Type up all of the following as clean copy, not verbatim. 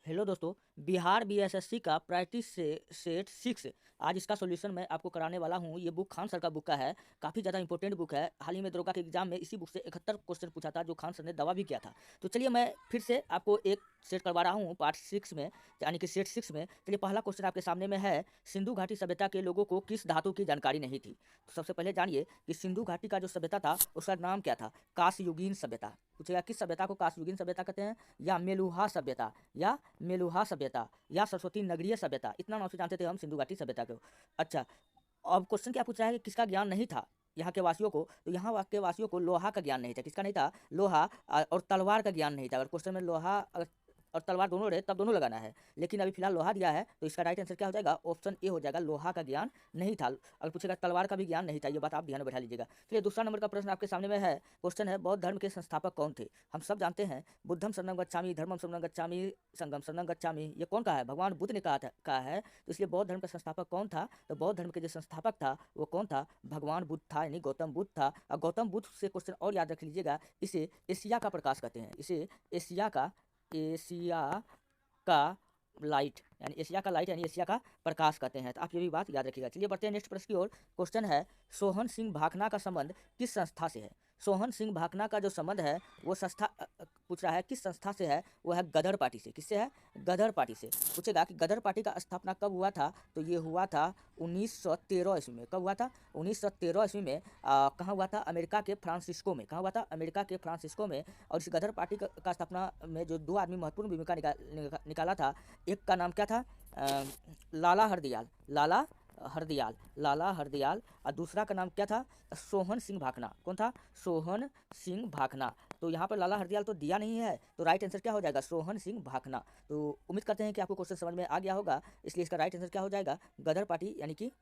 Hello दोस्तों। Bihar BSSC का practice से सेट 6 आज इसका सॉल्यूशन मैं आपको कराने वाला हूँ। ये बुक खान सर का बुक का है, काफ़ी ज़्यादा इंपॉर्टेंट बुक है। हाल ही में दरोगा के एग्जाम में इसी बुक से 71 क्वेश्चन पूछा था, जो खान सर ने दावा भी किया था। तो चलिए मैं फिर से आपको एक सेट करवा रहा हूँ पार्ट 6 में, यानी कि सेट 6 में। चलिए पहला क्वेश्चन आपके सामने में है, सिंधु घाटी सभ्यता के लोगों को किस धातु की जानकारी नहीं थी। तो सबसे पहले जानिए कि सिंधु घाटी का जो सभ्यता था उसका नाम क्या था। कांस्ययुगीन सभ्यता। पूछेगा किस सभ्यता को कांस्ययुगीन सभ्यता कहते हैं, या मेलुहा सभ्यता, या मेलुहा सभ्यता, या सरस्वती नगरीय सभ्यता। इतना नाम से जानते थे हम सिंधु घाटी सभ्यता को। अच्छा, अब क्वेश्चन क्या पूछ रहा है कि किसका ज्ञान नहीं था यहाँ के वासियों को। तो यहाँ के वासियों को लोहा का ज्ञान नहीं था। किसका नहीं था? लोहा और तलवार का ज्ञान नहीं था। अगर क्वेश्चन में लोहा और तलवार दोनों रहे तब दोनों लगाना है, लेकिन अभी फिलहाल लोहा दिया है, तो इसका राइट आंसर क्या हो जाएगा? ऑप्शन ए हो जाएगा, लोहा का ज्ञान नहीं था। अगर पूछेगा तलवार का भी ज्ञान नहीं था, ये बात आप ध्यान में बैठा लीजिएगा। चलिए दूसरा नंबर का प्रश्न आपके सामने में है। क्वेश्चन है, बौद्ध धर्म के संस्थापक कौन थे? हम सब जानते हैं, बुद्धम शरणं गच्छामि, धर्मम शरणं गच्छामि, संघम शरणं गच्छामि। ये कौन कहा है? भगवान बुद्ध ने कहा है। तो इसलिए बौद्ध धर्म का संस्थापक कौन था? तो बौद्ध धर्म के जो संस्थापक था वो कौन था? भगवान बुद्ध था, यानी गौतम बुद्ध था। और गौतम बुद्ध से क्वेश्चन और याद रख लीजिएगा, इसे एशिया का प्रकाश कहते हैं। इसे एशिया का लाइट, यानी एशिया का लाइट, यानी एशिया का प्रकाश कहते हैं। तो आप ये भी बात याद रखिएगा। चलिए बढ़ते हैं नेक्स्ट प्रश्न की ओर। क्वेश्चन है, सोहन सिंह भाखना का संबंध किस संस्था से है? सोहन सिंह भाखना का जो संबंध है वो संस्था पूछ रहा है किस संस्था से है। वो है गदर पार्टी से। किससे है? गदर पार्टी से। पूछेगा कि गदर पार्टी का स्थापना कब हुआ था? तो ये हुआ था 1913 ईस्वी में। कब हुआ था? 1913 ईस्वी में। कहाँ हुआ था? अमेरिका के फ्रांसिस्को में। कहाँ हुआ था? अमेरिका के फ्रांसिस्को में। और इस गदर पार्टी का स्थापना में जो दो आदमी महत्वपूर्ण भूमिका निकाला था, एक का नाम क्या था? लाला हरदयाल, लाला हरदयाल। और दूसरा का नाम क्या था? सोहन सिंह भाखना। कौन था? सोहन सिंह भाखना। तो यहाँ पर लाला हरदयाल तो दिया नहीं है, तो राइट आंसर क्या हो जाएगा? सोहन सिंह भाखना। तो उम्मीद करते हैं कि आपको क्वेश्चन समझ में आ गया होगा, इसलिए इसका राइट आंसर क्या हो जाएगा? गदर पार्टी, यानी कि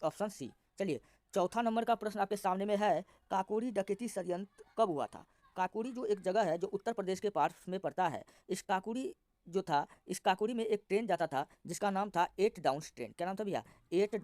ऑप्शन सी। चलिए चौथा नंबर का प्रश्न आपके सामने में है, काकोरी डकैती षड्यंत्र कब हुआ था? काकोरी जो एक जगह है जो उत्तर प्रदेश के पास में पड़ता है, इस काकोरी जो था, इस काकोरी में एक ट्रेन जाता था जिसका नाम था 8 डाउन्स ट्रेन। क्या नाम था भैया? 8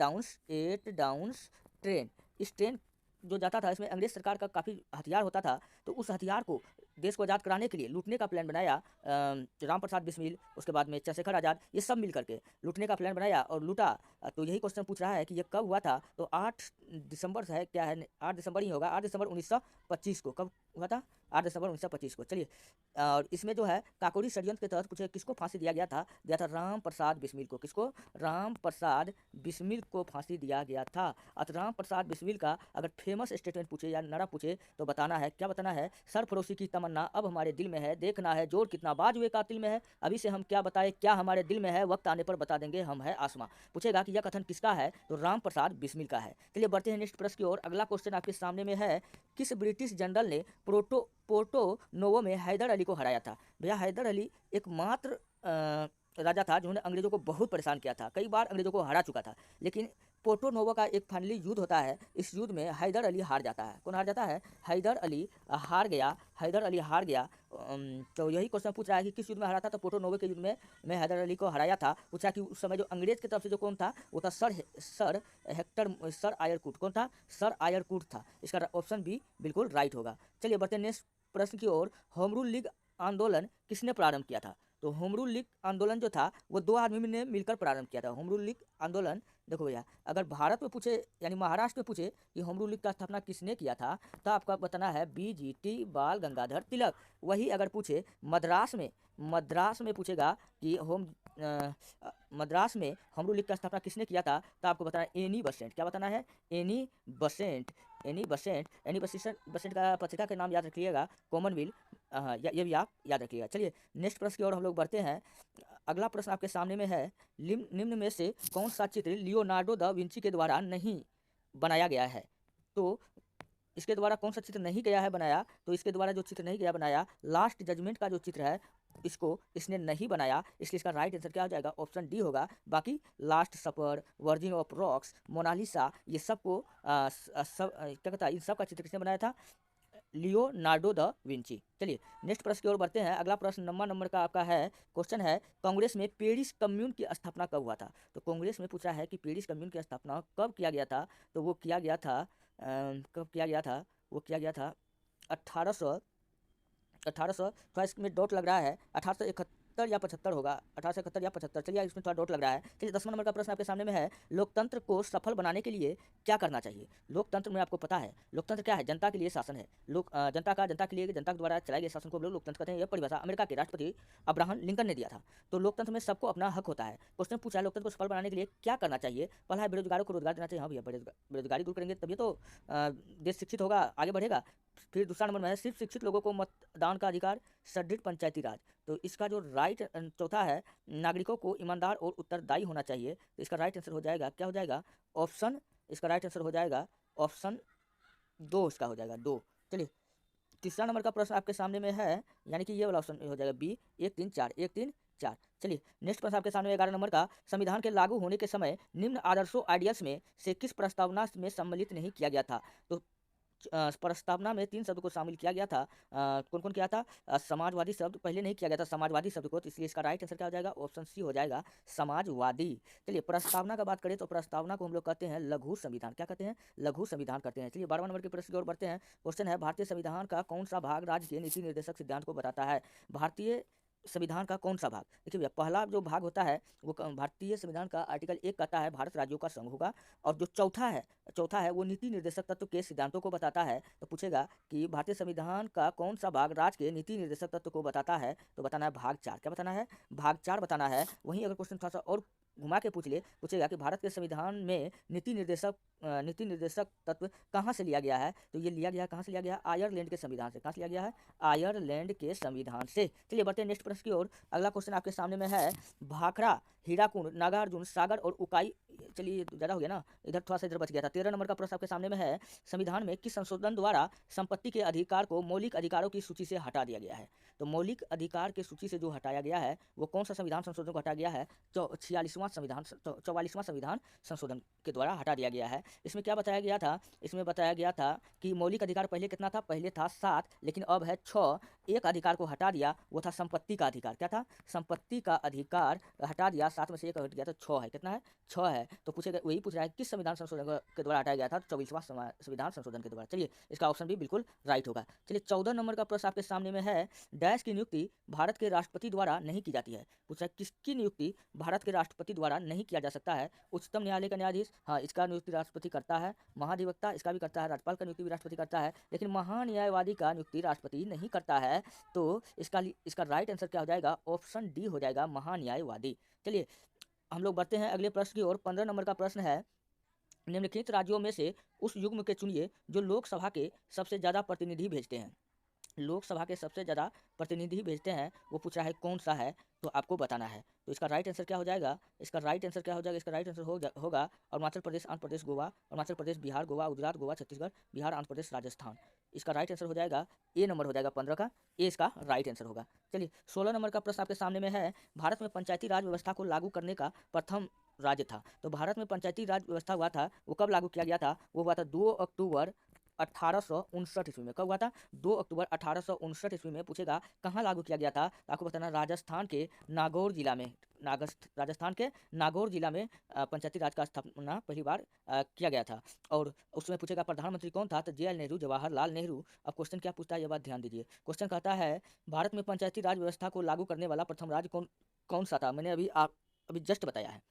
डाउन्स ट्रेन। इस ट्रेन जो जाता था, इसमें अंग्रेज सरकार का काफ़ी हथियार होता था। तो उस हथियार को देश को आज़ाद कराने के लिए लूटने का प्लान बनाया राम प्रसाद बिस्मिल, उसके बाद में चंद्रशेखर आज़ाद, ये सब मिल करके लूटने का प्लान बनाया और लूटा। तो यही क्वेश्चन पूछ रहा है कि ये कब हुआ था। तो 8 दिसंबर है, क्या है? 8 दिसंबर ही होगा। 8 दिसंबर 1925 को। कब हुआ था? 8 दिसंबर 1925 को। चलिए, और इसमें जो है काकोरी षड्यंत्र के तहत पूछे किसको फांसी दिया गया था राम प्रसाद बिस्मिल को। किसको? राम प्रसाद बिस्मिल को फांसी दिया गया था। और राम प्रसाद बिस्मिल का अगर फेमस स्टेटमेंट पूछे या नारा पूछे तो बताना है, क्या बताना है? सरफरोशी की तमन्ना अब हमारे दिल में है, देखना है जोर कितना बाज हुए कातिल में है, अभी से हम क्या बताएं क्या हमारे दिल में है, वक्त आने पर बता देंगे हम है आसमां। पूछेगा कि यह कथन किसका है? तो राम प्रसाद बिस्मिल का है। चलिए बढ़ते हैं नेक्स्ट प्रश्न की ओर। अगला क्वेश्चन आपके सामने में है, किस ब्रिटिश जनरल ने पोर्टो नोवो में हैदर अली को हराया था? भैया हैदर अली एकमात्र राजा था जिन्होंने अंग्रेजों को बहुत परेशान किया था, कई बार अंग्रेजों को हरा चुका था। लेकिन पोर्टो नोवो का एक फाइनली युद्ध होता है, इस युद्ध में हैदर अली हार जाता है। कौन हार जाता है? हैदर अली हार गया। हैदर अली हार गया। तो यही क्वेश्चन पूछ रहा है कि किस युद्ध में हारा था। तो पोर्टो नोवो के युद्ध में हैदर अली को हराया था। पूछा कि उस समय जो अंग्रेज की तरफ से जो कौन था, वो था सर आयरकूट। कौन था? सर आयरकूट था। इसका ऑप्शन बी बिल्कुल राइट होगा। चलिए बढ़ते हैं नेक्स्ट प्रश्न की ओर। होम रूल लीग आंदोलन किसने प्रारंभ किया था? तो होम रूल लीग आंदोलन जो था वो दो आदमी ने मिलकर प्रारंभ किया था। होम रूल लीग आंदोलन, देखो भैया, अगर भारत में पूछे यानी महाराष्ट्र में पूछे कि होम रूल लीग का स्थापना किसने किया था, तो आपका बताना है BGT बाल गंगाधर तिलक। वही अगर पूछे मद्रास में पूछेगा कि मद्रास में होम रूल लीग का स्थापना किसने किया था, तो आपको बताना है एनी बसेंट। क्या बताना है? Any Besant. एनी बसेंट का पत्रिका का नाम याद रखिएगा, कॉमनवेल्थ। हाँ, ये भी आप याद रखिएगा। चलिए नेक्स्ट प्रश्न की ओर हम लोग बढ़ते हैं। अगला प्रश्न आपके सामने में है, निम्न में से कौन सा चित्र लियोनार्डो दा विंची के द्वारा नहीं बनाया गया है? तो इसके द्वारा कौन सा चित्र नहीं गया है बनाया? तो इसके द्वारा जो चित्र नहीं गया बनाया, लास्ट जजमेंट का जो चित्र है, इसको इसने नहीं बनाया, इसलिए इसका राइट आंसर क्या हो जाएगा? ऑप्शन डी होगा। बाकी Last Supper, Virgin of Rocks, Mona Lisa, ये सबको क्या कहता है, इन सब का चित्र किसने बनाया था? Leonardo da Vinci. चलिए नेक्स्ट प्रश्न की ओर बढ़ते हैं। अगला प्रश्न नंबर का आपका है। क्वेश्चन है, कांग्रेस में पेरिस कम्यून की स्थापना कब हुआ था? तो कांग्रेस में पूछा है कि पेरिस कम्यून की स्थापना कब किया गया था। तो वो किया गया था कब किया गया था? वो किया गया था 1800 थोड़ा इसमें डॉट लग रहा है, 1871 या 75 होगा, 1871 या 75। चलिए इसमें थोड़ा डाउट लग रहा है। चलिए 10वां नंबर का प्रश्न आपके सामने में है, लोकतंत्र को सफल बनाने के लिए क्या करना चाहिए। लोकतंत्र में आपको पता है लोकतंत्र क्या है, जनता के लिए शासन है। जनता के लिए, जनता के द्वारा चलाए गए शासन को हम लोग लोकतंत्र कहते हैं। यह परिभाषा अमेरिका के राष्ट्रपति अब्राहम लिंकन ने दिया था। तो लोकतंत्र में सबको अपना हक होता है। क्वेश्चन पूछा है लोकतंत्र को सफल बनाने के लिए क्या करना चाहिए। पहला है बेरोजगारों को रोजगार देना चाहिए। हाँ भैया, बेरोजगारी दूर करेंगे तभी तो देश शिक्षित होगा, आगे बढ़ेगा। फिर दूसरा नंबर में है सिर्फ शिक्षित लोगों को मतदान का अधिकार, सुदृढ़ पंचायती राज। तो इसका जो राइट चौथा है, नागरिकों को ईमानदार और उत्तरदायी होना चाहिए। तो इसका राइट आंसर हो जाएगा, क्या हो जाएगा, ऑप्शन, इसका राइट आंसर हो जाएगा ऑप्शन 2, इसका हो जाएगा 2। चलिए तीसरा नंबर का प्रश्न आपके सामने में है, यानी कि ये वाला ऑप्शन हो जाएगा बी, 1 3 4, 1 3 4। चलिए नेक्स्ट प्रश्न आपके सामने 11 नंबर का, संविधान के लागू होने के समय निम्न आदर्शों आइडियल्स में से किस प्रस्तावना में सम्मिलित नहीं किया गया था। तो प्रस्तावना में 3 शब्द को शामिल किया गया था। कौन कौन किया था, समाजवादी शब्द पहले नहीं किया गया था समाजवादी शब्द को, तो इसलिए इसका राइट आंसर क्या हो जाएगा, ऑप्शन सी हो जाएगा, समाजवादी। चलिए प्रस्तावना का बात करें तो प्रस्तावना को हम लोग कहते हैं लघु संविधान। क्या कहते हैं, लघु संविधान कहते हैं। चलिए 12वां नंबर के प्रश्न की ओर बढ़ते हैं। क्वेश्चन है, भारतीय संविधान का कौन सा भाग राज्य के नीति निर्देशक सिद्धांत को बताता है। भारतीय संविधान का कौन सा भाग, देखिए भैया पहला जो भाग होता है वो भारतीय संविधान का आर्टिकल 1 कहता है भारत राज्यों का संघ होगा। और जो चौथा है वो नीति निर्देशक तत्व के सिद्धांतों को बताता है। तो पूछेगा कि भारतीय संविधान का कौन सा भाग राज्य के नीति निर्देशक तत्व को बताता है, तो बताना है भाग 4। क्या बताना है, भाग 4 बताना है। वहीं अगर क्वेश्चन थोड़ा सा और घुमा के पूछेगा कि भारत के संविधान में नीति निर्देशक तत्व कहाँ से लिया गया है, तो ये लिया गया कहाँ से लिया गया है, आयरलैंड के संविधान से। कहाँ से लिया गया है, आयरलैंड के संविधान से। चलिए बढ़ते हैं नेक्स्ट प्रश्न की ओर। अगला क्वेश्चन आपके सामने में है, भाखड़ा, हीराकुंड, नागार्जुन सागर और उकाई। चलिए ज़्यादा हो गया ना, इधर थोड़ा सा इधर बच गया था। 13 नंबर का प्रश्न आपके सामने में है, संविधान में किस संशोधन द्वारा संपत्ति के अधिकार को मौलिक अधिकारों की सूची से हटा दिया गया है। तो मौलिक अधिकार की सूची से जो हटाया गया है वो कौन सा संविधान संशोधन को हटाया गया है, 44वां संविधान संशोधन के द्वारा हटा दिया गया है। इसमें क्या बताया गया था, इसमें बताया गया था कि मौलिक अधिकार पहले कितना था, पहले था 7, लेकिन अब है 6। एक अधिकार को हटा दिया, वो था संपत्ति का अधिकार। क्या था, संपत्ति का अधिकार हटा दिया, 7 में से एक हट गया तो 6 है। कितना है, 6 है। तो पूछेगा, वही पूछ रहा है किस संविधान संशोधन के द्वारा हटाया गया था, 24वां संविधान संशोधन के द्वारा। चलिए इसका ऑप्शन भी बिल्कुल राइट होगा। चलिए 14 नंबर का प्रश्न आपके सामने में है, डैश की नियुक्ति भारत के राष्ट्रपति द्वारा नहीं की जाती है। पूछा है किसकी नियुक्ति भारत के राष्ट्रपति द्वारा नहीं किया जा सकता है। उच्चतम न्यायालय का न्यायाधीश, हाँ इसका नियुक्ति राष्ट्रपति करता है। महाधिवक्ता, इसका भी करता है। राज्यपाल का नियुक्ति भी राष्ट्रपति करता है, लेकिन महान्यायवादी का नियुक्ति राष्ट्रपति नहीं करता है। तो इसका राइट आंसर क्या हो जाएगा, ऑप्शन डी हो जाएगा, महान्यायवादी। चलिए हम लोग बढ़ते हैं अगले प्रश्न की ओर। 15 नंबर का प्रश्न है, निम्नलिखित राज्यों में से उस युग्म के चुनिए जो लोकसभा के सबसे ज़्यादा प्रतिनिधि भेजते हैं। लोकसभा के सबसे ज़्यादा प्रतिनिधि भेजते हैं, वो पूछ रहा है कौन सा है, तो आपको बताना है। तो इसका राइट आंसर क्या हो जाएगा, इसका राइट आंसर क्या हो जाएगा, इसका राइट आंसर होगा अरुणाचल प्रदेश, आंध्र प्रदेश, गोवा, अरुणाचल प्रदेश, बिहार, गोवा, गुजरात, गोवा, छत्तीसगढ़, बिहार, आंध्र प्रदेश, राजस्थान। इसका राइट आंसर हो जाएगा ए नंबर हो जाएगा 15 का, ए इसका राइट आंसर होगा। चलिए 16 नंबर का प्रश्न आपके सामने में है, भारत में पंचायती राज व्यवस्था को लागू करने का प्रथम राज्य था। तो भारत में पंचायती राज व्यवस्था हुआ था, वो कब लागू किया गया था, वो हुआ था 2 अक्टूबर 1859 ईस्वी में। कब हुआ था, 2 अक्टूबर 1859 ईस्वी में। पूछेगा कहाँ लागू किया गया था, तो आपको बताना राजस्थान के नागौर जिला में। राजस्थान के नागौर जिला में पंचायती राज का स्थापना पहली बार किया गया था। और उसमें पूछेगा प्रधानमंत्री कौन था, तो JL नेहरू, जवाहरलाल नेहरू। अब क्वेश्चन क्या पूछता है, ये बात ध्यान दीजिए। क्वेश्चन कहता है भारत में पंचायती राज व्यवस्था को लागू करने वाला प्रथम राज्य कौन सा था। मैंने अभी जस्ट बताया है,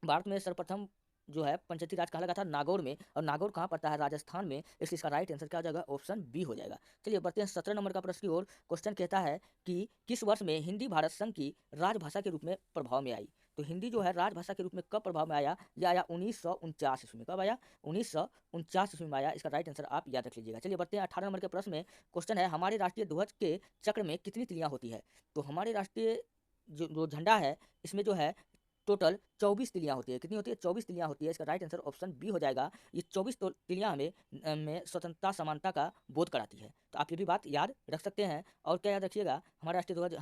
भारत में सर्वप्रथम जो है पंचायती राज कहा लगा था नागौर में, और नागौर कहाँ पड़ता है, राजस्थान में। इसलिए इसका राइट आंसर क्या हो जाएगा, ऑप्शन बी हो जाएगा। चलिए बढ़ते हैं 17 नंबर का प्रश्न की ओर। क्वेश्चन कहता है कि किस वर्ष में हिंदी भारत संघ की राजभाषा के रूप में प्रभाव में आई। तो हिंदी जो है राजभाषा के रूप में कब प्रभाव में आया, यह आया 1949 ईस्वी में। कब आया, 1949 ईस्वी में आया। इसका राइट आंसर आप याद रख लीजिएगा। चलिए बढ़ते हैं 18 नंबर के प्रश्न में। क्वेश्चन है, हमारे राष्ट्रीय ध्वज के चक्र में कितनी तिलियाँ होती है। तो हमारे राष्ट्रीय जो झंडा है इसमें जो है टोटल 24 तिलियाँ होती है। कितनी होती है, 24 तिलियाँ होती है। इसका राइट आंसर ऑप्शन बी हो जाएगा। ये 24 तिलियाँ हमें स्वतंत्रता समानता का बोध कराती है। तो आप ये भी बात याद रख सकते हैं। और क्या याद रखिएगा, हमारा राष्ट्रीय ध्वज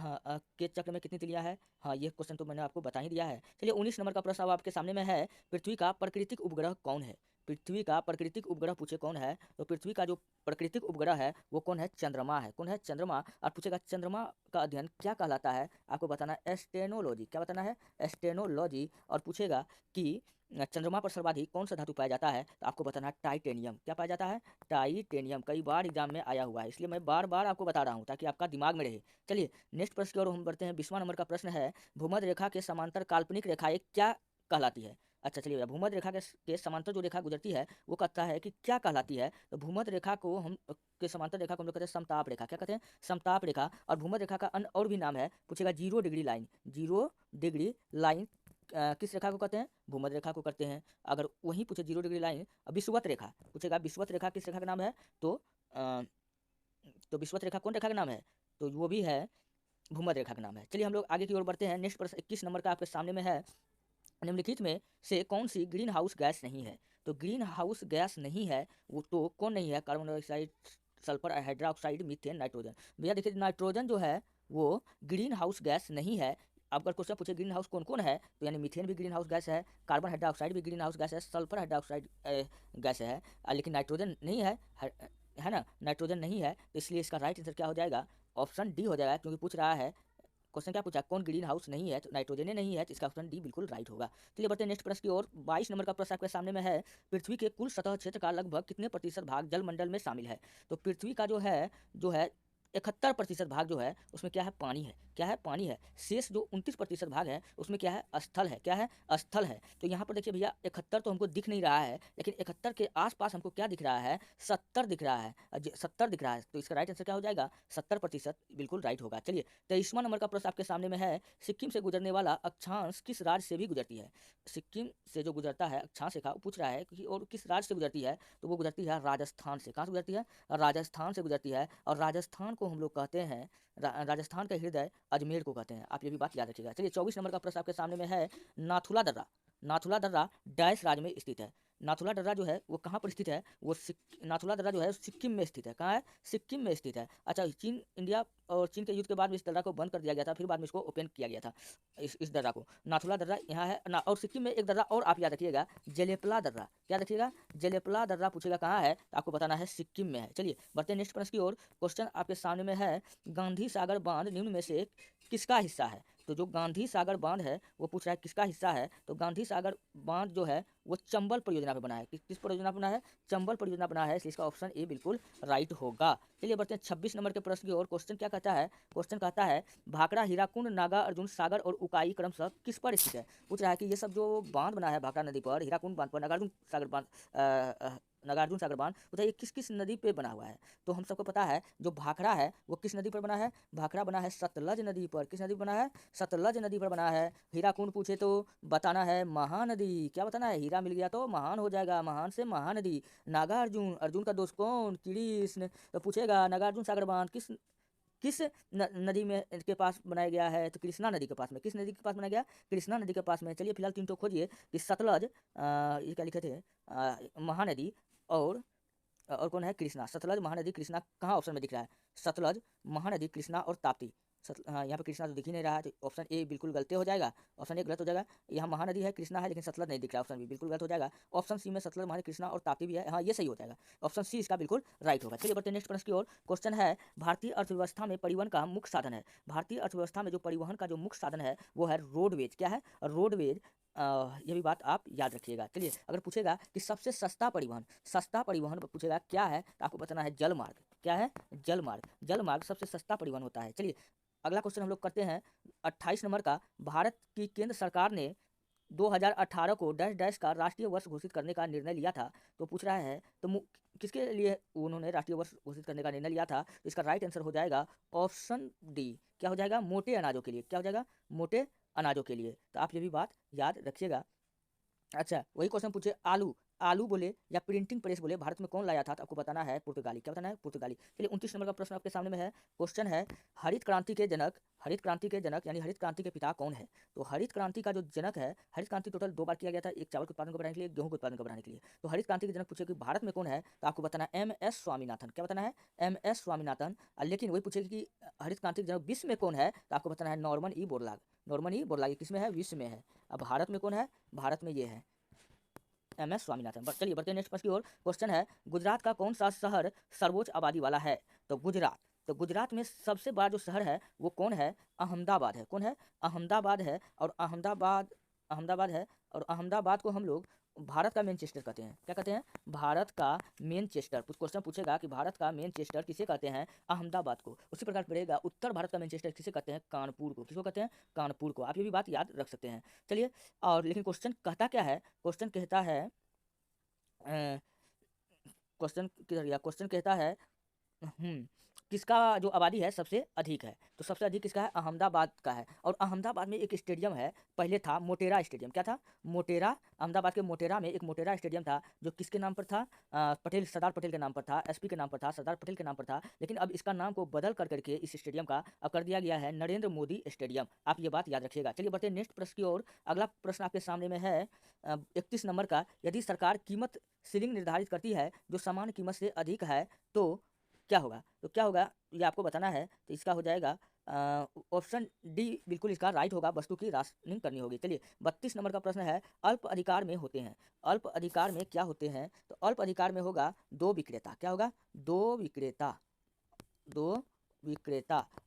के चक्र में कितनी तिलियाँ है, हाँ ये क्वेश्चन तो मैंने आपको बता ही दिया है। चलिए 19 नंबर का प्रश्न अब आपके सामने में है, पृथ्वी का प्राकृतिक उपग्रह कौन है। पृथ्वी का प्राकृतिक उपग्रह पूछे कौन है, तो पृथ्वी का जो प्राकृतिक उपग्रह है वो कौन है, चंद्रमा है। कौन है, चंद्रमा। और पूछेगा चंद्रमा का अध्ययन क्या कहलाता है, आपको बताना है एस्टेनोलॉजी। क्या बताना है, एस्टेनोलॉजी। और पूछेगा कि चंद्रमा पर सर्वाधिक कौन सा धातु पाया जाता है, तो आपको बताना है टाइटेनियम। क्या पाया जाता है, टाइटेनियम। कई बार एग्जाम में आया हुआ है, इसलिए मैं बार बार आपको बता रहा हूँ ताकि आपका दिमाग में रहे। चलिए नेक्स्ट प्रश्न की ओर हम बढ़ते हैं। 20वां नंबर का प्रश्न है, भूमध्य रेखा के समांतर काल्पनिक रेखा एक क्या कहलाती है। अच्छा चलिए, भूमध्य रेखा के समांतर जो रेखा गुजरती है वो कहता है कि क्या कहलाती है, तो भूमध्य रेखा को हम के समांतर रेखा को हम लोग कहते हैं समताप रेखा। क्या कहते हैं, समताप रेखा। और भूमध्य रेखा का अन्य और भी नाम है, पूछेगा 0 डिग्री लाइन। 0 डिग्री लाइन किस रेखा को कहते हैं, भूमध्य रेखा को करते हैं। अगर वहीं पूछे 0 डिग्री लाइन विषुवत रेखा, पूछेगा विषुवत रेखा किस रेखा का नाम है, अ, तो विषुवत रेखा कौन रेखा का नाम है, तो वो भी है भूमध्य रेखा का नाम है। चलिए हम लोग आगे की ओर बढ़ते हैं। नेक्स्ट प्रश्न 21 नंबर का आपके सामने में है, निम्नलिखित में से कौन सी ग्रीन हाउस गैस नहीं है, तो ग्रीन हाउस गैस नहीं है वो तो कौन नहीं है, carbon dioxide, sulphur hydroxide, methane, nitrogen. भैया देखिए नाइट्रोजन जो है वो ग्रीन हाउस गैस नहीं है। अब अगर क्वेश्चन पूछे ग्रीन हाउस कौन कौन है, तो यानी मीथेन भी ग्रीन हाउस गैस है, कार्बन हाइड्रोक्साइड भी ग्रीन हाउस गैस है, सल्फर हाइड्रोक्साइड गैस है, लेकिन नाइट्रोजन नहीं है ना, नाइट्रोजन नहीं है। तो इसलिए इसका राइट आंसर क्या हो जाएगा, ऑप्शन डी हो जाएगा, क्योंकि पूछ रहा है क्वेश्चन क्या पूछा, कौन ग्रीन हाउस नहीं है, तो नाइट्रोजन नहीं है, तो इसका ऑप्शन डी बिल्कुल राइट होगा। चलिए बढ़ते हैं नेक्स्ट प्रश्न की ओर। 22 नंबर का प्रश्न आपके सामने में है, पृथ्वी के कुल सतह क्षेत्र का लगभग कितने प्रतिशत भाग जलमंडल में शामिल है, तो पृथ्वी का जो है 71% भाग जो है उसमें क्या है, पानी है। क्या है, पानी है। शेष जो 29% भाग है उसमें क्या है, स्थल है। क्या है, स्थल है। तो यहाँ पर देखिए भैया 71 तो हमको दिख नहीं रहा है, लेकिन 71 के आसपास हमको क्या दिख रहा है, 70 दिख रहा है, 70 दिख रहा है। तो इसका राइट आंसर क्या हो जाएगा, 70% बिल्कुल राइट होगा। चलिए 23वां नंबर का प्रश्न आपके सामने में है, सिक्किम से गुजरने वाला अक्षांश किस राज्य से भी गुजरती है। सिक्किम से जो गुजरता है अक्षांश रेखा, वो पूछ रहा है कि और किस राज्य से गुजरती है, तो वो गुजरती है राजस्थान से। कहाँ से गुजरती है, राजस्थान से गुजरती है। और राजस्थान को हम लोग कहते हैं, राजस्थान का हृदय अजमेर को कहते हैं। आप ये भी बात याद रखिएगा। चलिए 24 नंबर का प्रश्न आपके सामने में है, नाथुला दर्रा। नाथुला दर्रा डैश राज्य में स्थित है। नाथुला दर्रा जो है वो कहाँ पर स्थित है, वो नाथुला दर्रा जो है सिक्किम में स्थित है। कहाँ है, सिक्किम में स्थित है। अच्छा, चीन इंडिया और चीन के युद्ध के बाद में इस दर्रा को बंद कर दिया गया था, फिर बाद में इसको ओपन किया गया था, इस दर्रा को। नाथुला दर्रा यहाँ है ना। और सिक्किम में एक दर्रा और आप याद रखिएगा, जलेपला दर्रा। क्या रखिएगा, जलेपला दर्रा। पूछेगा कहाँ है, तो आपको बताना है सिक्किम में है। चलिए बढ़ते हैं नेक्स्ट प्रश्न की ओर। क्वेश्चन आपके सामने में है, गांधी सागर बांध निम्न में से किसका हिस्सा है, तो जो गांधी सागर बांध है वो पूछ रहा है किसका हिस्सा है, तो गांधी सागर बांध जो है वो चंबल परियोजना पे बना है। किस परियोजना बना है, चंबल परियोजना बना है, इसलिए इसका ऑप्शन ए बिल्कुल राइट होगा। चलिए बढ़ते हैं 26 नंबर के प्रश्न की ओर। क्वेश्चन क्या कहता है, क्वेश्चन कहता है, भाखड़ा, हीराकुंड, नागा अर्जुन सागर और उकाई क्रमशः किस पर स्थित है। पूछ रहा है कि ये सब जो बांध बना है भाखड़ा नदी पर, हीराकुंड बांध पर, नागार्जुन सागर बांध, नागार्जुन सागर बांध, बताइए किस किस नदी पे बना हुआ है। तो हम सबको पता है जो भाखड़ा है वो किस नदी पर बना है, भाखड़ा बना है सतलज नदी पर। किस नदी पर बना है, सतलज नदी पर बना है। हीराकुंड पूछे तो बताना है महानदी। क्या बताना है, हीरा मिल गया तो महान हो जाएगा, महान से महानदी। नागार्जुन, अर्जुन का दोस्त कौन, कृष्ण। तो पूछेगा नागार्जुन सागर बांध किस किस नदी में के पास बनाया गया है, तो कृष्णा नदी के पास में। किस नदी के पास बनाया गया, कृष्णा नदी के पास में। चलिए फिलहाल 3 तो खोजिए कि सतलज, ये क्या लिखे थे, महानदी, और कौन है, कृष्णा। सतलज, महानदी, कृष्णा कहाँ ऑप्शन में दिख रहा है, सतलज, महानदी, कृष्णा और ताप्ती। हाँ यहाँ पे कृष्णा तो दिख ही नहीं रहा है, तो ऑप्शन ए बिल्कुल गलत हो जाएगा, ऑप्शन ए गलत हो जाएगा। यहाँ महानदी है, कृष्णा है, लेकिन सतलज नहीं दिख रहा, ऑप्शन बी बिल्कुल गलत हो जाएगा। ऑप्शन सी में सतलज, महानदी, कृष्णा और ताप्ती भी है, हाँ ये सही हो जाएगा, ऑप्शन सी इसका बिल्कुल राइट होगा। चलिए बढ़ते हैं नेक्स्ट प्रश्न की ओर। क्वेश्चन है, भारतीय अर्थव्यवस्था में परिवहन का मुख्य साधन है। भारतीय अर्थव्यवस्था में जो परिवहन का जो मुख्य साधन है वो है रोडवेज। क्या है, रोडवेज। ये भी बात आप याद रखिएगा। चलिए अगर पूछेगा कि सबसे सस्ता परिवहन पूछेगा क्या है, तो आपको बताना है जलमार्ग। क्या है, जलमार्ग। जलमार्ग सबसे सस्ता परिवहन होता है। चलिए अगला क्वेश्चन हम लोग करते हैं 28 नंबर का। भारत की केंद्र सरकार ने 2018 को डैश डैश का राष्ट्रीय वर्ष घोषित करने का निर्णय लिया था। तो पूछ रहा है तो किसके लिए उन्होंने राष्ट्रीय वर्ष घोषित करने का निर्णय लिया था, तो इसका राइट आंसर हो जाएगा ऑप्शन डी। क्या हो जाएगा, मोटे अनाजों के लिए। क्या हो जाएगा, मोटे अनाजों के लिए। तो आप ये भी बात याद रखिएगा। अच्छा वही क्वेश्चन पूछे, आलू आलू बोले या प्रिंटिंग प्रेस बोले भारत में कौन लाया था, तो आपको बताना है पुर्तगाली। क्या बताना है, पुर्तगाली। चलिए 29 नंबर का प्रश्न आपके सामने में है। क्वेश्चन है, हरित क्रांति के जनक यानी हरित क्रांति के पिता कौन है। तो हरित क्रांति का जो जनक है, हरित क्रांति टोटल 2 बार किया गया था, एक चावल के उत्पादन को बढ़ाने के लिए, गेहूं के उत्पादन को बढ़ाने के लिए। तो हरित क्रांति के जनक पूछे कि भारत में कौन है, तो आपको बताना है MS स्वामीनाथन। क्या बताना है, MS स्वामीनाथन। लेकिन वही पूछेगी कि हरित क्रांति के जनक विश्व में कौन है, तो आपको बताना है Norman E Borlaug. Norman E Borlaug किस में है, विश्व में है। अब भारत में कौन है, भारत में ये है MS स्वामीनाथन। चलिए बढ़ते हैं नेक्स्ट प्रश्न की ओर। क्वेश्चन है, गुजरात का कौन सा शहर सर्वोच्च आबादी वाला है? तो गुजरात में सबसे बड़ा जो शहर है वो कौन है? अहमदाबाद है। कौन है? अहमदाबाद है। और अहमदाबाद है। और अहमदाबाद को हम लोग भारत का मैनचेस्टर कहते हैं। क्या कहते हैं? भारत का मैनचेस्टर। कुछ क्वेश्चन पूछेगा कि भारत का मैनचेस्टर किसे कहते हैं? अहमदाबाद को। उसी प्रकार पड़ेगा उत्तर भारत का मैनचेस्टर किसे कहते हैं? कानपुर को। किसको कहते हैं? कानपुर को। आप ये भी बात याद रख सकते हैं। चलिए, और लेकिन क्वेश्चन कहता क्या है? क्वेश्चन कहता है क्वेश्चन किधर गया? क्वेश्चन कहता है किसका जो आबादी है सबसे अधिक है? तो सबसे अधिक किसका है? अहमदाबाद का है। और अहमदाबाद में एक स्टेडियम है, पहले था मोटेरा स्टेडियम। क्या था? मोटेरा। अहमदाबाद के मोटेरा में एक मोटेरा स्टेडियम था जो किसके नाम पर था? पटेल, सरदार पटेल के नाम पर था, SP के नाम पर था, सरदार पटेल के नाम पर था। लेकिन अब इसका नाम को बदल कर करके इस स्टेडियम का अब कर दिया गया है नरेंद्र मोदी स्टेडियम। आप ये बात याद रखिएगा। चलिए बढ़ते हैं नेक्स्ट प्रश्न की ओर। अगला प्रश्न आपके सामने में है 31 नंबर का। यदि सरकार कीमत सीलिंग निर्धारित करती है जो सामान्य कीमत से अधिक है तो क्या होगा? तो क्या होगा ये आपको बताना है। तो इसका हो जाएगा ऑप्शन डी बिल्कुल इसका राइट होगा, वस्तु की राशनिंग करनी होगी। चलिए 32 नंबर का प्रश्न है, अल्प अधिकार में होते हैं। अल्प अधिकार में क्या होते हैं? तो अल्प अधिकार में होगा दो विक्रेता। क्या होगा? दो विक्रेता।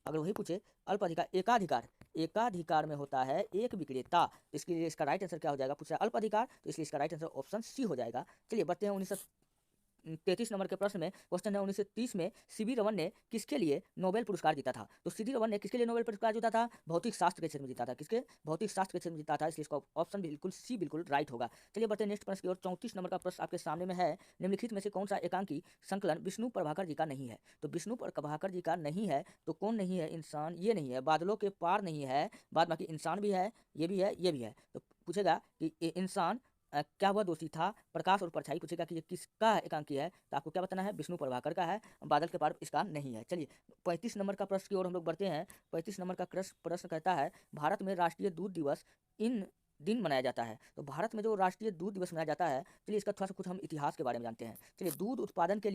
अगर वही पूछे अल्प अधिकार, एकाधिकार में होता है एक विक्रेता। तो इसके लिए इसका राइट आंसर क्या हो जाएगा? पूछा अल्प अधिकार, तो इसलिए इसका राइट आंसर ऑप्शन सी हो जाएगा। चलिए बढ़ते हैं 1933 नंबर के प्रश्न में। क्वेश्चन है 1930 में CB रमन ने किसके लिए नोबेल पुरस्कार जीता था? तो CB रमन ने किसके लिए नोबेल पुरस्कार जीता था? भौतिक शास्त्र के क्षेत्र में जीता था। किसके? भौतिक शास्त्र के क्षेत्र में जीता था। इसलिए इसका ऑप्शन बिल्कुल सी बिल्कुल राइट होगा। चलिए बढ़ते हैं नेक्स्ट प्रश्न की ओर। 34 नंबर का प्रश्न आपके सामने में है, निम्नलिखित में से कौन सा एकांकी संकलन विष्णु प्रभाकर जी का नहीं है? तो विष्णु प्रभाकर जी का नहीं है तो कौन नहीं है? इंसान ये नहीं है, बादलों के पार नहीं है, बाद बाकी इंसान भी है, ये भी है, ये भी है। तो पूछेगा कि इंसान क्या हुआ दोषी था? प्रकाश और परछाई पूछेगा कि ये किसका एकांकी है? तो आपको क्या बताना है? विष्णु प्रभाकर का है, बादल के पार इसका नहीं है। चलिए 35 नंबर का प्रश्न की ओर हम लोग बढ़ते हैं। 35 नंबर का प्रश्न कहता है, भारत में राष्ट्रीय दूध दिवस इन दिन मनाया जाता है। तो भारत में जो राष्ट्रीय दूध दिवस मनाया जाता है, चलिए इसका थोड़ा सा कुछ हम इतिहास के बारे में जानते हैं। चलिए दूध उत्पादन के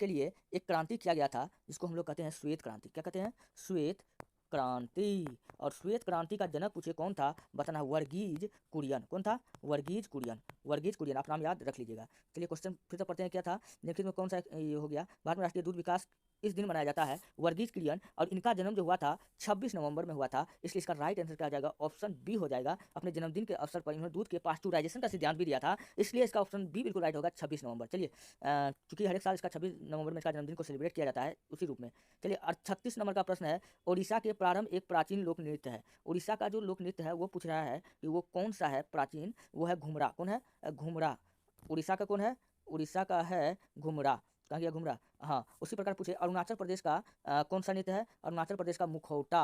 लिए एक क्रांति किया गया था जिसको हम लोग कहते हैं श्वेत क्रांति। क्या कहते हैं? श्वेत क्रांति। और श्वेत क्रांति का जनक पूछे कौन था? बताना, वर्गीज कुरियन। कौन था? वर्गीज कुरियन। आप नाम याद रख लीजिएगा। चलिए क्वेश्चन फिर से पढ़ते हैं। क्या था? निम्नलिखित में कौन सा ये हो गया? भारत में राष्ट्रीय दूध विकास इस दिन मनाया जाता है, वर्गीज कुरियन। और इनका जन्म जो हुआ था 26 नवंबर में हुआ था, इसलिए इसका राइट आंसर क्या आ जाएगा? ऑप्शन बी हो जाएगा। अपने जन्मदिन के अवसर पर इन्होंने दूध के पास्चुराइजेशन का सिद्धांत भी दिया था, इसलिए इसका ऑप्शन बी बिल्कुल राइट होगा, 26 नवंबर। चलिए चूंकि हर एक साल इसका 26 नवंबर में इसका जन्मदिन को सेलिब्रेट किया जाता है उसी रूप में। चलिए 36 नंबर का प्रश्न है, उड़ीसा के प्रारंभ एक प्राचीन लोक नृत्य है। उड़ीसा का जो लोक नृत्य है वो पूछ रहा है कि वो कौन सा है प्राचीन? वो है घुमरा। कौन है? घुमरा। उड़ीसा का कौन है? उड़ीसा का है घुमरा। कहाँ गया घुमरा? हाँ। उसी प्रकार पूछे अरुणाचल प्रदेश का कौन सा नृत्य है? अरुणाचल प्रदेश का मुखौटा।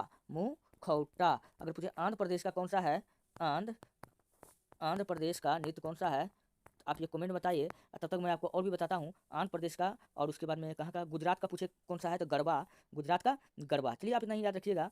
अगर पूछे आंध्र प्रदेश का कौन सा है? आंध्र प्रदेश का नृत्य कौन सा है? आप ये कमेंट बताइए, तब तक मैं आपको और भी बताता हूँ आंध्र प्रदेश का। और उसके बाद में कहाँ का? गुजरात का पूछे कौन सा है? तो गरबा। गुजरात का गरबा। चलिए आप इतना ही याद रखिएगा।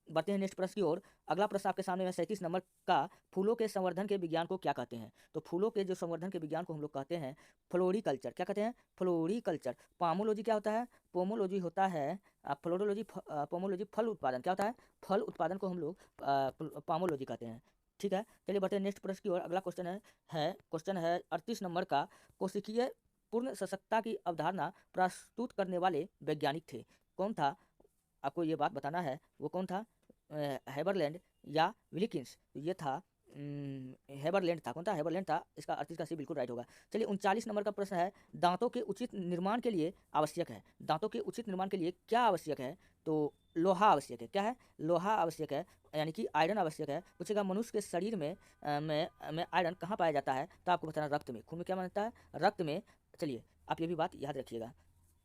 बढ़ते हैं नेक्स्ट प्रश्न की ओर। अगला प्रश्न आपके सामने है 37 नंबर का, फूलों के संवर्धन के विज्ञान को क्या कहते हैं? तो फूलों के जो संवर्धन के विज्ञान को हम लोग कहते हैं फ्लोरिकल्चर। क्या कहते हैं? फ्लोरिकल्चर। पामोलॉजी क्या होता है? पोमोलॉजी होता है फ्लोरोलॉजी, पोमोलॉजी फल उत्पादन। क्या होता है? फल उत्पादन को हम लोग पामोलॉजी कहते हैं। ठीक है। चलिए बढ़ते हैं नेक्स्ट प्रश्न की ओर। अगला क्वेश्चन है 38 नंबर का, कोशिकीय पूर्ण सशक्तता की अवधारणा प्रस्तुत करने वाले वैज्ञानिक थे। कौन था? आपको ये बात बताना है वो कौन था? हेबरलैंड या विलिकिंस। ये था हेबरलैंड था। कौन था? हेबरलैंड था। इसका 38 का सी बिल्कुल राइट होगा। चलिए 39 नंबर का प्रश्न है, दांतों के उचित निर्माण के लिए आवश्यक है। दांतों के उचित निर्माण के लिए क्या आवश्यक है? तो लोहा आवश्यक है। क्या है? लोहा आवश्यक है, यानी कि आयरन आवश्यक है। पूछेगा मनुष्य के शरीर में आयरन कहाँ पाया जाता है? तो आपको बताना रक्त में। खून में क्या मानता है? रक्त में। चलिए आप ये भी बात याद रखिएगा।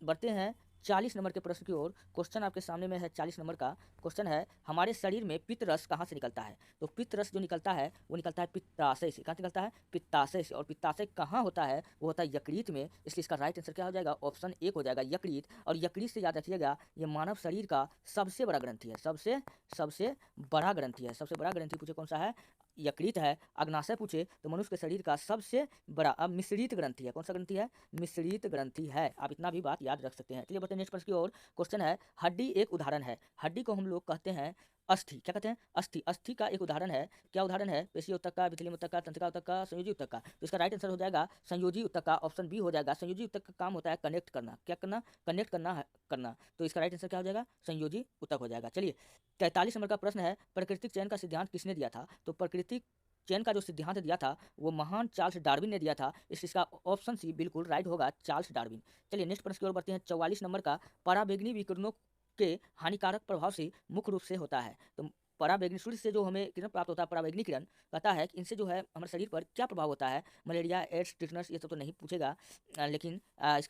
बढ़ते हैं 40 नंबर के प्रश्न की ओर। क्वेश्चन आपके सामने में है 40 नंबर का। क्वेश्चन है, हमारे शरीर में पित्त रस कहाँ से निकलता है? तो पित्त रस जो निकलता है वो निकलता है पित्ताशय से। कहाँ से निकलता है? पित्ताशय से। और पित्ताशय कहाँ होता है? वो होता है यकृत में। इसलिए इसका राइट आंसर क्या हो जाएगा? ऑप्शन एक हो जाएगा, यकृत। और यकृत से याद रखिएगा ये मानव शरीर का सबसे बड़ा ग्रंथि है। सबसे बड़ा ग्रंथि है। सबसे बड़ा ग्रंथि पूछे कौन सा है? यकृत है। अग्नाशय पूछे तो मनुष्य के शरीर का सबसे बड़ा अब मिश्रित ग्रंथि है। कौन सा ग्रंथि है? मिश्रित ग्रंथि है। आप इतना भी बात याद रख सकते हैं। चलिए बढ़ते हैं नेक्स्ट प्रश्न की ओर। क्वेश्चन है, हड्डी एक उदाहरण है। हड्डी को हम लोग कहते हैं अस्थि, क्या कहते हैं? अस्थि। अस्थि का एक उदाहरण है, क्या उदाहरण है? पेशीय ऊतक, एपिथेलियम ऊतक, तंत्रिका ऊतक, संयोजी ऊतक। तो इसका राइट आंसर हो जाएगा संयोजी ऊतक, ऑप्शन बी हो जाएगा। संयोजी ऊतक का काम होता है कनेक्ट करना, क्या करना? कनेक्ट करना है, करना। तो इसका राइट आंसर क्या हो जाएगा? संयोजी ऊतक हो जाएगा। चलिए 43 नंबर का प्रश्न है, प्राकृतिक चयन का सिद्धांत किसने दिया था? तो प्राकृतिक चयन का जो सिद्धांत दिया था वो महान चार्ल्स डार्विन ने दिया था। इसका ऑप्शन सी बिल्कुल राइट होगा, चार्ल्स डार्विन। चलिए नेक्स्ट प्रश्न की ओर बढ़ते हैं। 44 नंबर का, पराबैंगनी विकिरणों के हानिकारक प्रभाव से मुख्य रूप से होता है। तो पराबैंगनी सूर्य से जो हमें किरण प्राप्त होता है, पराबैंगनी किरण, कहता है कि इनसे जो है हमारे शरीर पर क्या प्रभाव होता है? मलेरिया, एड्स, टिटनस, ये सब तो नहीं पूछेगा, लेकिन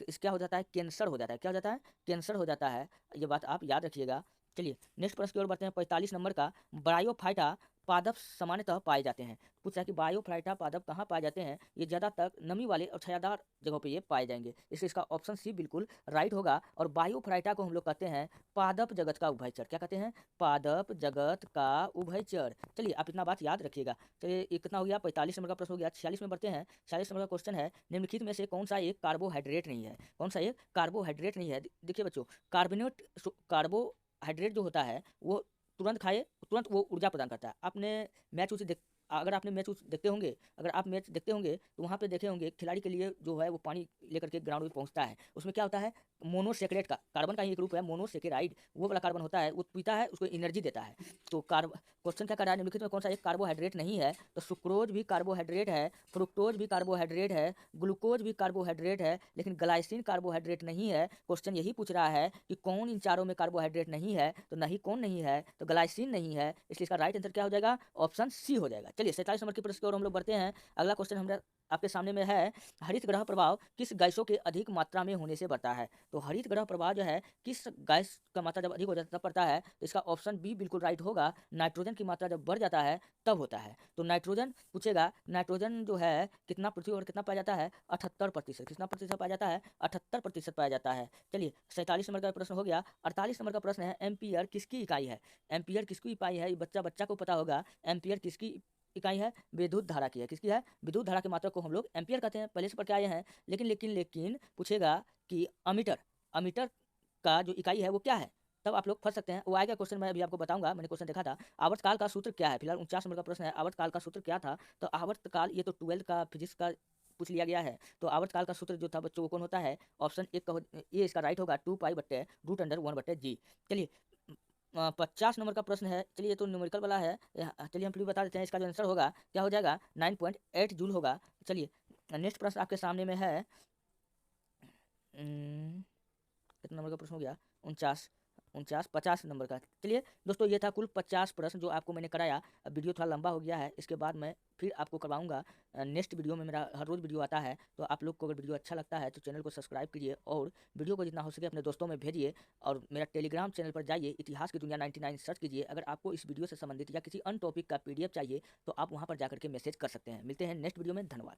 इस क्या हो जाता है? कैंसर हो जाता है। क्या हो जाता है? कैंसर हो जाता है। ये बात आप याद रखिएगा। चलिए नेक्स्ट प्रश्न की ओर बढ़ते हैं। 45 नंबर का, ब्रायोफाइटा पादप सामान्यतः पाए जाते हैं। पूछा है कि बायोफाइटा पादप कहाँ पाए जाते हैं? ये ज़्यादातर नमी वाले और छायादार जगहों पे ये पाए जाएंगे। इसलिए इसका ऑप्शन सी बिल्कुल राइट होगा। और बायोफाइटा को हम लोग कहते हैं पादप जगत का उभयचर। क्या कहते हैं? पादप जगत का उभयचर। चलिए आप इतना बात याद रखिएगा। चलिए कितना हो गया? 45 नंबर का प्रश्न हो गया। 46 में बढ़ते हैं। 46 नंबर का क्वेश्चन है, निम्नलिखित में से कौन सा एक कार्बोहाइड्रेट नहीं है? कौन सा एक कार्बोहाइड्रेट नहीं है? देखिए बच्चों, कार्बोहाइड्रेट जो होता है वो तुरंत खाए तुरंत वो ऊर्जा प्रदान करता है। आपने मैच उच देख अगर आपने मैच उच देखते होंगे, अगर आप मैच देखते होंगे तो वहाँ पे देखे होंगे खिलाड़ी के लिए जो है वो पानी लेकर के ग्राउंड में पहुँचता है। उसमें क्या होता है? मोनोसेक्रेट का, कार्बन का ही एक रूप है मोनोसेकेराइड, वो वाला कार्बन होता है, वो पीता है, उसको एनर्जी देता है। तो क्वेश्चन क्या कर रहा है? निम्नलिखित में कौन सा एक कार्बोहाइड्रेट नहीं है? तो सुक्रोज भी कार्बोहाइड्रेट है, फ्रुक्टोज भी कार्बोहाइड्रेट है, ग्लूकोज भी कार्बोहाइड्रेट है, लेकिन ग्लाइसिन कार्बोहाइड्रेट नहीं है। क्वेश्चन यही पूछ रहा है कि कौन इन चारों में कार्बोहाइड्रेट नहीं है? तो नहीं, कौन नहीं है? तो ग्लाइसिन नहीं है। इसलिए इसका राइट आंसर क्या हो जाएगा? ऑप्शन सी हो जाएगा। चलिए 47 नंबर की प्रश्न की ओर हम लोग बढ़ते हैं। अगला क्वेश्चन हमारा आपके सामने में है, हरित ग्रह प्रभाव किस गैसों के अधिक मात्रा में होने से बढ़ता है? तो हरित ग्रह प्रभाव जो है किस गैस का मात्रा जब अधिक हो जाता पड़ता है, तो इसका ऑप्शन बी बिल्कुल राइट होगा। नाइट्रोजन की मात्रा जब बढ़ जाता है तब होता है। तो नाइट्रोजन पूछेगा, नाइट्रोजन जो है कितना पृथ्वी और कितना पाया जाता है? 78%। कितना प्रतिशत पाया जाता है? 78% पाया जाता है। चलिए 47 नंबर का प्रश्न हो गया। 48 नंबर का प्रश्न है, एम्पियर किसकी इकाई है? एम्पियर किसकी इकाई है? ये बच्चा को पता होगा। एम्पियर किसकी इकाई है? विद्युत धारा की है। किसकी है? विद्युत धारा की मात्रा को हम लोग एम्पियर कहते हैं, पहले से पढ़ के आए हैं। लेकिन पूछेगा कि अमीटर, अमीटर का जो इकाई है वो क्या है? तब आप लोग फंस सकते हैं। वो आएगा क्वेश्चन, मैं अभी आपको बताऊंगा, मैंने क्वेश्चन देखा था। आवर्तकाल का सूत्र क्या है? फिलहाल 49 नंबर का प्रश्न है, आवर्तकाल का सूत्र क्या था? तो आवर्तकाल, ये तो 12 का फिजिक्स का पूछ लिया गया है। तो आवर्तकाल का सूत्र जो था बच्चों, वो कौन होता है? ऑप्शन एक का ये इसका राइट होगा, 2 पाई/√1/g। चलिए 50 नंबर का प्रश्न है। चलिए ये तो न्यूमेरिकल वाला है, चलिए हम फिर भी बता देते हैं। इसका जो आंसर होगा क्या हो जाएगा? 9.8 जूल होगा। चलिए नेक्स्ट प्रश्न आपके सामने में है, कितना नंबर का प्रश्न हो गया? 50 नंबर का। चलिए दोस्तों, ये था कुल 50 प्रश्न जो आपको मैंने कराया। अब वीडियो थोड़ा लंबा हो गया है, इसके बाद मैं फिर आपको करवाऊंगा नेक्स्ट वीडियो में। मेरा हर रोज़ वीडियो आता है, तो आप लोग को अगर वीडियो अच्छा लगता है तो चैनल को सब्सक्राइब कीजिए और वीडियो को जितना हो सके अपने दोस्तों में भेजिए। और मेरा टेलीग्राम चैनल पर जाइए, इतिहास की दुनिया 99 सर्च कीजिए। अगर आपको इस वीडियो से संबंधित या किसी अन्य टॉपिक का PDF चाहिए तो आप वहाँ पर जाकर के मैसेज कर सकते हैं। मिलते हैं नेक्स्ट वीडियो में। धन्यवाद।